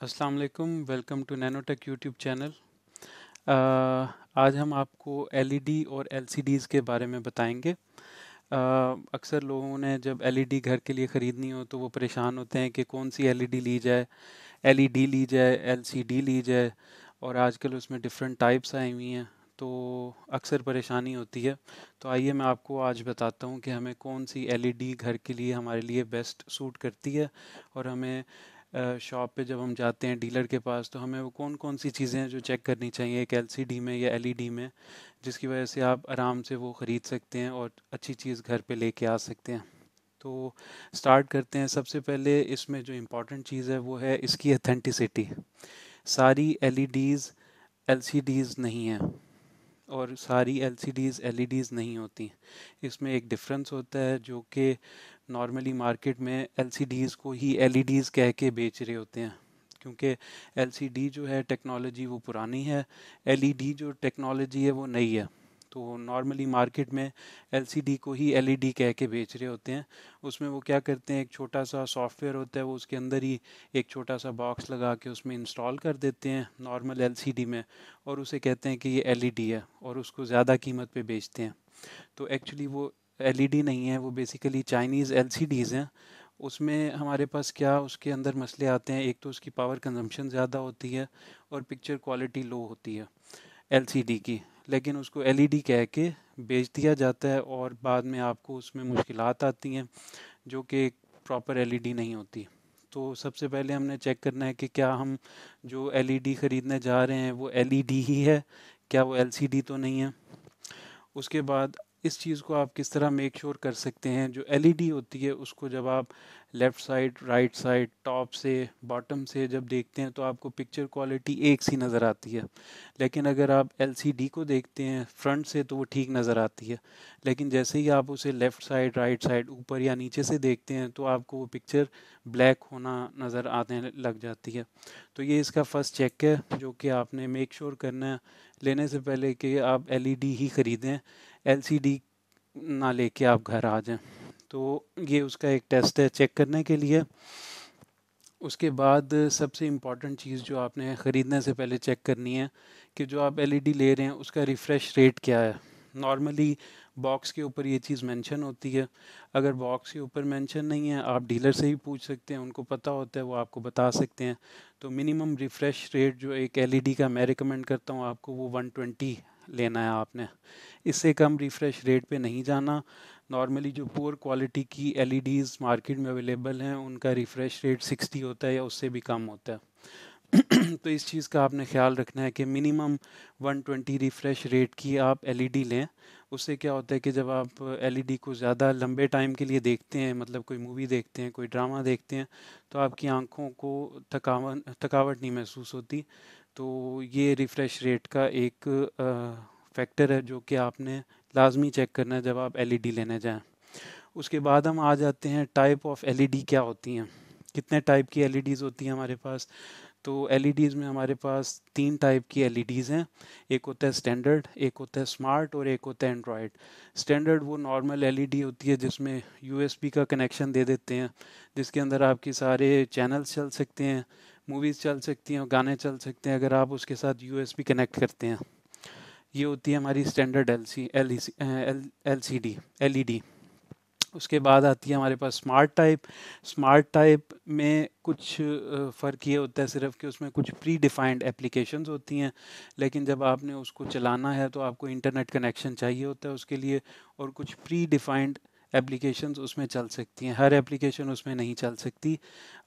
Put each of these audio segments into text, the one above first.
अस्सलाम वालेकुम, welcome to Nanotech YouTube channel. आज हम आपको एलईडी और एलसीडीज़ के बारे में बताएंगे। अक्सर लोगों ने जब एलईडी घर के लिए ख़रीदनी हो तो वो परेशान होते हैं कि कौन सी एलईडी ली जाए, एलईडी ली जाए, एलसीडी ली जाए, और आजकल उसमें डिफरेंट टाइप्स आई हुई हैं, तो अक्सर परेशानी होती है। तो आइए मैं आपको आज बताता हूँ कि हमें कौन सी एलईडी घर के लिए हमारे लिए बेस्ट सूट करती है, और हमें शॉप पे जब हम जाते हैं डीलर के पास तो हमें वो कौन कौन सी चीज़ें हैं जो चेक करनी चाहिए एक एलसीडी में या एलईडी में, जिसकी वजह से आप आराम से वो ख़रीद सकते हैं और अच्छी चीज़ घर पे लेके आ सकते हैं। तो स्टार्ट करते हैं। सबसे पहले इसमें जो इम्पोर्टेंट चीज़ है वो है इसकी अथेंटिसिटी। सारी एलईडीज़ एलसीडीज़ नहीं हैं, और सारी एलसीडीज़ एलईडीज़ नहीं होती। इसमें एक डिफरेंस होता है, जो कि नॉर्मली मार्केट में एलसीडीज़ को ही एलईडीज़ कह के बेच रहे होते हैं, क्योंकि एलसीडी जो है टेक्नोलॉजी वो पुरानी है, एलईडी जो टेक्नोलॉजी है वो नई है। तो नॉर्मली मार्केट में एलसीडी को ही एलईडी कह के बेच रहे होते हैं। उसमें वो क्या करते हैं, एक छोटा सा सॉफ्टवेयर होता है, वो उसके अंदर ही एक छोटा सा बॉक्स लगा के उसमें इंस्टॉल कर देते हैं नॉर्मल एलसीडी में, और उसे कहते हैं कि ये एलईडी है, और उसको ज़्यादा कीमत पे बेचते हैं। तो एक्चुअली वो एलईडी नहीं है, वो बेसिकली चाइनीज़ एलसीडीज़ हैं। उसमें हमारे पास क्या उसके अंदर मसले आते हैं, एक तो उसकी पावर कंजम्पशन ज़्यादा होती है और पिक्चर क्वालिटी लो होती है एलसीडी की, लेकिन उसको एलईडी कह के बेच दिया जाता है, और बाद में आपको उसमें मुश्किलात आती हैं जो कि एक प्रॉपर एलईडी नहीं होती। तो सबसे पहले हमने चेक करना है कि क्या हम जो एलईडी ख़रीदने जा रहे हैं वो एलईडी ही है, क्या वो एलसीडी तो नहीं है। उसके बाद इस चीज़ को आप किस तरह मेक श्योर कर सकते हैं, जो एलईडी होती है उसको जब आप left side, right side, top से, बॉटम से जब देखते हैं तो आपको पिक्चर क्वालिटी एक सी नज़र आती है। लेकिन अगर आप एलसीडी को देखते हैं फ्रंट से तो वो ठीक नज़र आती है, लेकिन जैसे ही आप उसे लेफ़्ट साइड, राइट साइड, ऊपर या नीचे से देखते हैं तो आपको वो पिक्चर ब्लैक होना नज़र आने लग जाती है। तो ये इसका फर्स्ट चेक है जो कि आपने मेक श्योर करना है लेने से पहले कि आप एलईडी ही ख़रीदें, एलसीडी ना लेके आप घर आ जाएं। तो ये उसका एक टेस्ट है चेक करने के लिए। उसके बाद सबसे इम्पॉर्टेंट चीज़ जो आपने ख़रीदने से पहले चेक करनी है कि जो आप एलईडी ले रहे हैं उसका रिफ़्रेश रेट क्या है। नॉर्मली बॉक्स के ऊपर ये चीज़ मेंशन होती है। अगर बॉक्स के ऊपर मेंशन नहीं है, आप डीलर से ही पूछ सकते हैं, उनको पता होता है, वो आपको बता सकते हैं। तो मिनिमम रिफ़्रेश रेट जो एक एलईडी का मैं रिकमेंड करता हूँ आपको, वो 120 लेना है आपने। इससे कम रिफ़्रेश रेट पे नहीं जाना। नॉर्मली जो पुअर क्वालिटी की एलईडीज़ मार्केट में अवेलेबल हैं उनका रिफ़्रेश रेट 60 होता है या उससे भी कम होता है। तो इस चीज़ का आपने ख्याल रखना है कि मिनिमम 120 रिफ़्रेश रेट की आप एलईडी लें। उससे क्या होता है कि जब आप एलईडी को ज़्यादा लंबे टाइम के लिए देखते हैं, मतलब कोई मूवी देखते हैं, कोई ड्रामा देखते हैं, तो आपकी आंखों को थकावट नहीं महसूस होती। तो ये रिफ़्रेश रेट का एक फैक्टर है जो कि आपने लाजमी चेक करना है जब आप एलईडी लेने जाएं। उसके बाद हम आ जाते हैं टाइप ऑफ एलईडी क्या होती हैं, कितने टाइप की एलईडीज़ होती हैं हमारे पास। तो एलईडीज़ में हमारे पास तीन टाइप की एलईडीज़ हैं। एक होता है स्टैंडर्ड, एक होता है स्मार्ट, और एक होता है एंड्रॉयड। स्टैंडर्ड वो नॉर्मल एलईडी होती है जिसमें यूएसबी का कनेक्शन दे देते हैं, जिसके अंदर आपके सारे चैनल्स चल सकते हैं, मूवीज़ चल सकती हैं और गाने चल सकते हैं अगर आप उसके साथ यूएसबी कनेक्ट करते हैं। ये होती है हमारी standard L C D LED. उसके बाद आती है हमारे पास स्मार्ट टाइप। स्मार्ट टाइप में कुछ फ़र्क ये होता है सिर्फ कि उसमें कुछ प्री डिफाइंड एप्लीकेशंस होती हैं, लेकिन जब आपने उसको चलाना है तो आपको इंटरनेट कनेक्शन चाहिए होता है उसके लिए, और कुछ प्री डिफाइंड एप्लीकेशंस उसमें चल सकती हैं, हर एप्लीकेशन उसमें नहीं चल सकती।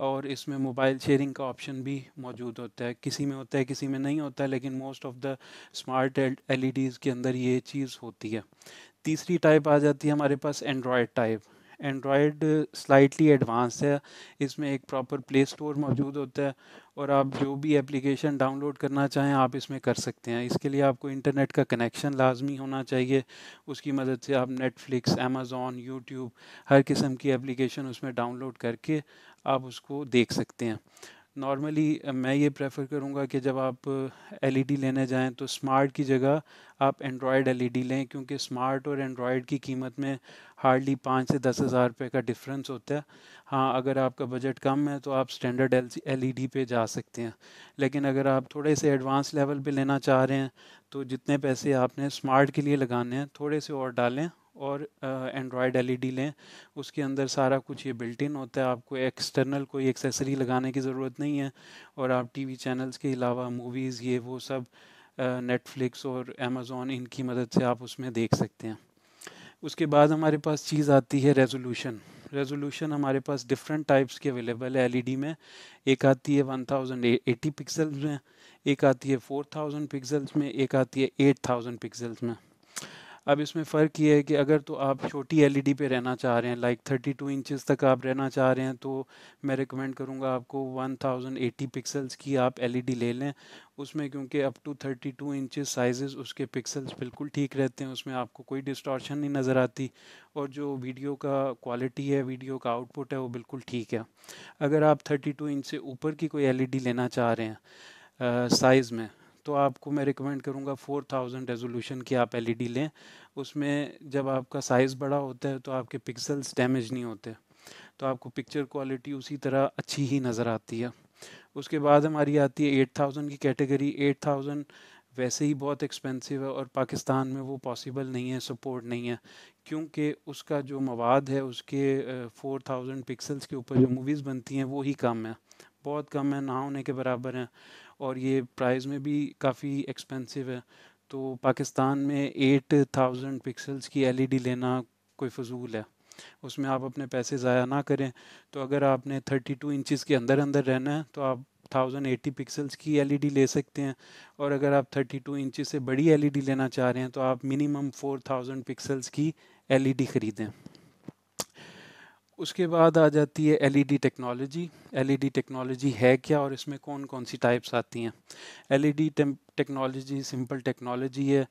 और इसमें मोबाइल शेयरिंग का ऑप्शन भी मौजूद होता है, किसी में होता है किसी में नहीं होता है, लेकिन most of the smart LEDs के अंदर ये चीज़ होती है। तीसरी टाइप आ जाती है हमारे पास Android type. Android slightly advance है, इसमें एक प्रॉपर प्ले स्टोर मौजूद होता है, और आप जो भी एप्लीकेशन डाउनलोड करना चाहें आप इसमें कर सकते हैं। इसके लिए आपको इंटरनेट का कनेक्शन लाजमी होना चाहिए, उसकी मदद से आप नेटफ्लिक्स, अमेज़ॉन, यूट्यूब, हर किस्म की एप्लीकेशन उसमें डाउनलोड करके आप उसको देख सकते हैं। नॉर्मली मैं ये प्रेफर करूँगा कि जब आप एलईडी लेने जाएं तो स्मार्ट की जगह आप एंड्रॉयड एलईडी लें, क्योंकि स्मार्ट और एंड्रॉयड की कीमत में हार्डली 5 से 10 हज़ार रुपये का डिफरेंस होता है। हाँ, अगर आपका बजट कम है तो आप स्टैंडर्ड एलईडी पे जा सकते हैं, लेकिन अगर आप थोड़े से एडवांस लेवल पे लेना चाह रहे हैं तो जितने पैसे आपने स्मार्ट के लिए लगाने हैं थोड़े से और डालें और एंड्रॉयड एलईडी लें। उसके अंदर सारा कुछ ये बिल्ट इन होता है, आपको एक्सटर्नल कोई एक्सेसरी लगाने की ज़रूरत नहीं है, और आप टीवी चैनल्स के अलावा मूवीज़ ये वो सब नेटफ्लिक्स और अमेज़ॉन इनकी मदद से आप उसमें देख सकते हैं। उसके बाद हमारे पास चीज़ आती है रेजोल्यूशन। रेजोल्यूशन हमारे पास डिफरेंट टाइप्स की अवेलेबल है एलईडी में। एक आती है 1080 पिक्सल्स में, एक आती है 4000 पिक्सल्स में, एक आती है 8000 पिक्सल्स में। अब इसमें फ़र्क ये है कि अगर तो आप छोटी एलईडी पे रहना चाह रहे हैं, लाइक 32 इंचज़ तक आप रहना चाह रहे हैं, तो मैं रिकमेंड करूँगा आपको 1080 पिक्सल्स की आप एलईडी ले लें। उसमें क्योंकि अप टू 32 इंचज़ साइजेस उसके पिक्सल्स बिल्कुल ठीक रहते हैं, उसमें आपको कोई डिस्टॉर्शन नहीं नज़र आती, और जो वीडियो का क्वालिटी है, वीडियो का आउटपुट है, वो बिल्कुल ठीक है। अगर आप 32 इंच से ऊपर की कोई एलईडी लेना चाह रहे हैं साइज़ में, तो आपको मैं रिकमेंड करूँगा 4000 रेजोल्यूशन की आप एलईडी लें। उसमें जब आपका साइज़ बड़ा होता है तो आपके पिक्सल्स डैमेज नहीं होते, तो आपको पिक्चर क्वालिटी उसी तरह अच्छी ही नज़र आती है। उसके बाद हमारी आती है 8000 की कैटेगरी। 8000 वैसे ही बहुत एक्सपेंसिव है और पाकिस्तान में वो पॉसिबल नहीं है, सपोर्ट नहीं है, क्योंकि उसका जो मवाद है उसके 4000 पिक्सल्स के ऊपर जो मूवीज़ बनती हैं वो ही कम है, बहुत कम है, ना होने के बराबर हैं, और ये प्राइस में भी काफ़ी एक्सपेंसिव है। तो पाकिस्तान में 8000 पिक्सल्स की एलईडी लेना कोई फ़जूल है, उसमें आप अपने पैसे ज़ाया ना करें। तो अगर आपने 32 इंचज़ के अंदर अंदर रहना है तो आप 1080 पिक्सल्स की एलईडी ले सकते हैं, और अगर आप 32 इंचज़ से बड़ी एलईडी लेना चाह रहे हैं तो आप मिनिमम 4000 पिक्सल्स की एलईडी ख़रीदें। उसके बाद आ जाती है एलईडी टेक्नोलॉजी। एलईडी टेक्नोलॉजी है क्या और इसमें कौन कौन सी टाइप्स आती हैं? एलईडी टेक्नोलॉजी सिंपल टेक्नोलॉजी है।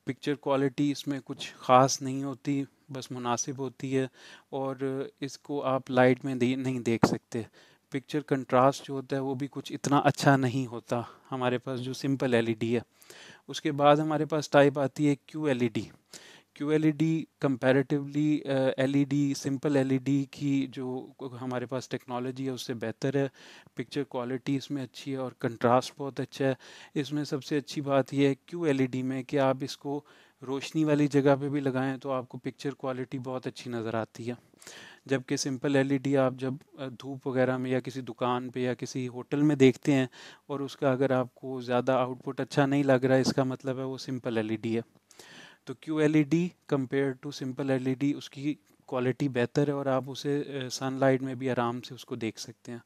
पिक्चर क्वालिटी इसमें कुछ ख़ास नहीं होती, बस मुनासिब होती है, और इसको आप लाइट में नहीं देख सकते। पिक्चर कंट्रास्ट जो होता है वो भी कुछ इतना अच्छा नहीं होता हमारे पास जो सिंपल एलईडी है। उसके बाद हमारे पास टाइप आती है Q LED. Q LED comparatively LED simple LED की जो हमारे पास टेक्नोलॉजी है उससे बेहतर है। पिक्चर क्वालिटी इसमें अच्छी है और कंट्रास्ट बहुत अच्छा है। इसमें सबसे अच्छी बात यह है क्यू एलईडी में कि आप इसको रोशनी वाली जगह पे भी लगाएं तो आपको पिक्चर क्वालिटी बहुत अच्छी नज़र आती है, जबकि सिंपल एलईडी आप जब धूप वगैरह में या किसी दुकान पे या किसी होटल में देखते हैं और उसका अगर आपको ज़्यादा आउटपुट अच्छा नहीं लग रहा है, इसका मतलब है वो सिंपल एलईडी है। तो Q LED compare to simple LED उसकी क्वालिटी बेहतर है और आप उसे सनलाइट में भी आराम से उसको देख सकते हैं।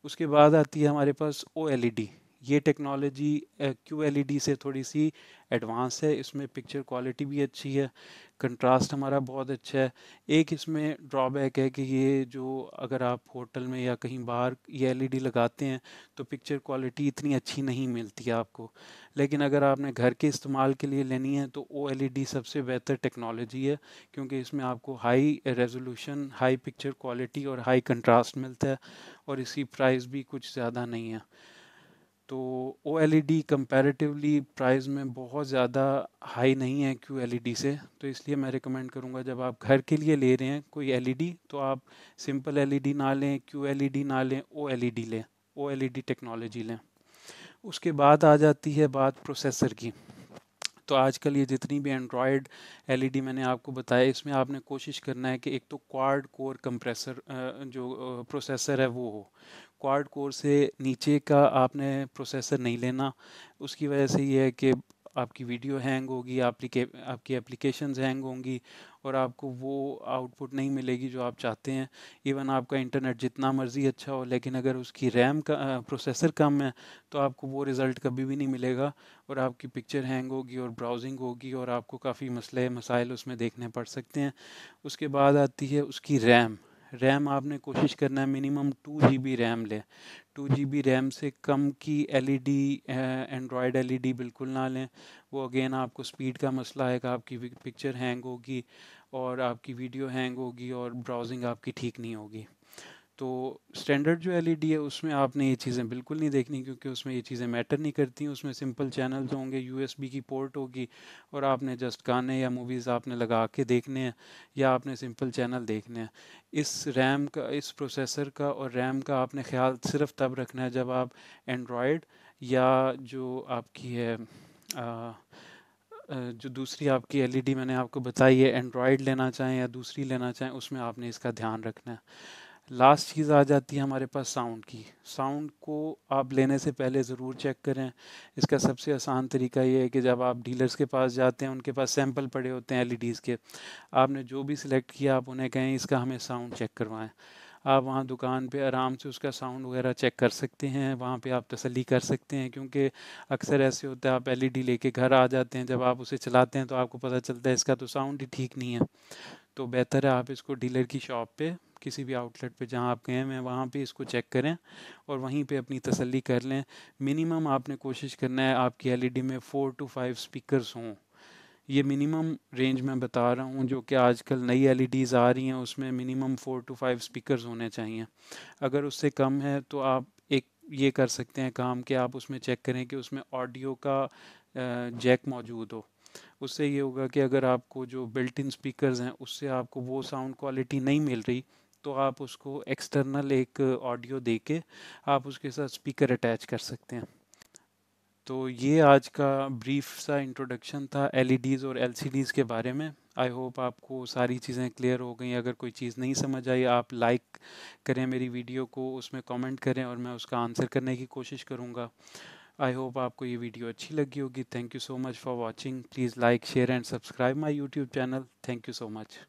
उसके बाद आती है हमारे पास ओ एलईडी। ये टेक्नोलॉजी क्यू एलईडी से थोड़ी सी एडवांस है, इसमें पिक्चर क्वालिटी भी अच्छी है, कंट्रास्ट हमारा बहुत अच्छा है। एक इसमें ड्रॉबैक है कि ये जो अगर आप होटल में या कहीं बाहर ये एलईडी लगाते हैं तो पिक्चर क्वालिटी इतनी अच्छी नहीं मिलती है आपको, लेकिन अगर आपने घर के इस्तेमाल के लिए लेनी है तो ओ एल ई डी सबसे बेहतर टेक्नोलॉजी है, क्योंकि इसमें आपको high resolution, high picture quality और हाई कंट्रास्ट मिलता है, और इसकी प्राइस भी कुछ ज़्यादा नहीं है। तो O L E D comparatively price में बहुत ज़्यादा हाई नहीं है क्यू एल ई डी से, तो इसलिए मैं रिकमेंड करूँगा जब आप घर के लिए ले रहे हैं कोई एल ई डी तो आप सिंपल एल ई डी ना लें, क्यू एल ई डी ना लें, ओ एल ई डी लें, O L E D technology लें। उसके बाद आ जाती है बात प्रोसेसर की। तो आजकल ये जितनी भी एंड्रॉयड एलईडी मैंने आपको बताया, इसमें आपने कोशिश करना है कि एक तो क्वाड कोर कंप्रेसर जो प्रोसेसर है वो हो। क्वाड कोर से नीचे का आपने प्रोसेसर नहीं लेना। उसकी वजह से ये है कि आपकी वीडियो हैंग होगी, आपकी एप्लीकेशंस हैंग होंगी, और आपको वो आउटपुट नहीं मिलेगी जो आप चाहते हैं। इवन आपका इंटरनेट जितना मर्ज़ी अच्छा हो, लेकिन अगर उसकी रैम का प्रोसेसर कम है तो आपको वो रिज़ल्ट कभी भी नहीं मिलेगा, और आपकी पिक्चर हैंग होगी और ब्राउजिंग होगी और आपको काफ़ी मसले मसाइल उसमें देखने पड़ सकते हैं। उसके बाद आती है उसकी रैम। रैम आपने कोशिश करना है मिनिमम 2 GB रैम लें। 2 GB रैम से कम की एलईडी एंड्रॉयड एलईडी बिल्कुल ना लें। वो अगेन आपको स्पीड का मसला आएगा, आपकी पिक्चर हैंग होगी और आपकी वीडियो हैंग होगी और ब्राउजिंग आपकी ठीक नहीं होगी। तो स्टैंडर्ड जो एलईडी है उसमें आपने ये चीज़ें बिल्कुल नहीं देखनी, क्योंकि उसमें ये चीज़ें मैटर नहीं करती। उसमें सिंपल चैनल्स होंगे, यूएसबी की पोर्ट होगी, और आपने जस्ट गाने या मूवीज़ आपने लगा के देखने हैं, या आपने सिंपल चैनल देखने हैं। इस रैम का, इस प्रोसेसर का और रैम का आपने ख्याल सिर्फ तब रखना है जब आप एंड्रॉयड या जो आपकी है जो दूसरी आपकी एलईडी मैंने आपको बताई है, एंड्रॉयड लेना चाहें या दूसरी लेना चाहें, उसमें आपने इसका ध्यान रखना है। लास्ट चीज़ आ जाती है हमारे पास साउंड की। साउंड को आप लेने से पहले ज़रूर चेक करें। इसका सबसे आसान तरीका ये है कि जब आप डीलर्स के पास जाते हैं, उनके पास सैंपल पड़े होते हैं एलईडीज़ के, आपने जो भी सिलेक्ट किया आप उन्हें कहें इसका हमें साउंड चेक करवाएं। आप वहाँ दुकान पे आराम से उसका साउंड वगैरह चेक कर सकते हैं, वहाँ पे आप तसल्ली कर सकते हैं, क्योंकि अक्सर ऐसे होता है आप एलईडी लेके घर आ जाते हैं, जब आप उसे चलाते हैं तो आपको पता चलता है इसका तो साउंड ही ठीक नहीं है। तो बेहतर है आप इसको डीलर की शॉप पे, किसी भी आउटलेट पे जहाँ आप गए हैं वहाँ पे इसको चेक करें और वहीं पे अपनी तसल्ली कर लें। मिनिमम आपने कोशिश करना है आपकी एलईडी में 4 to 5 स्पीकर्स हों। ये मिनिमम रेंज में बता रहा हूँ, जो कि आजकल नई एलईडीज़ आ रही हैं उसमें मिनिमम 4 to 5 स्पीकर्स होने चाहिए। अगर उससे कम है तो आप एक ये कर सकते हैं काम कि आप उसमें चेक करें कि उसमें ऑडियो का जैक मौजूद हो। उससे ये होगा कि अगर आपको जो बिल्ट इन स्पीकर्स हैं उससे आपको वो साउंड क्वालिटी नहीं मिल रही, तो आप उसको एक्सटर्नल एक ऑडियो दे के आप उसके साथ स्पीकर अटैच कर सकते हैं। तो ये आज का ब्रीफ सा इंट्रोडक्शन था एलईडीज़ और एलसीडीज़ के बारे में। आई होप आपको सारी चीज़ें क्लियर हो गई। अगर कोई चीज़ नहीं समझ आई आप लाइक करें मेरी वीडियो को, उसमें कमेंट करें और मैं उसका आंसर करने की कोशिश करूँगा। आई होप आपको ये वीडियो अच्छी लगी होगी। Thank you so much for watching. Please like share and subscribe my YouTube channel. Thank you so much.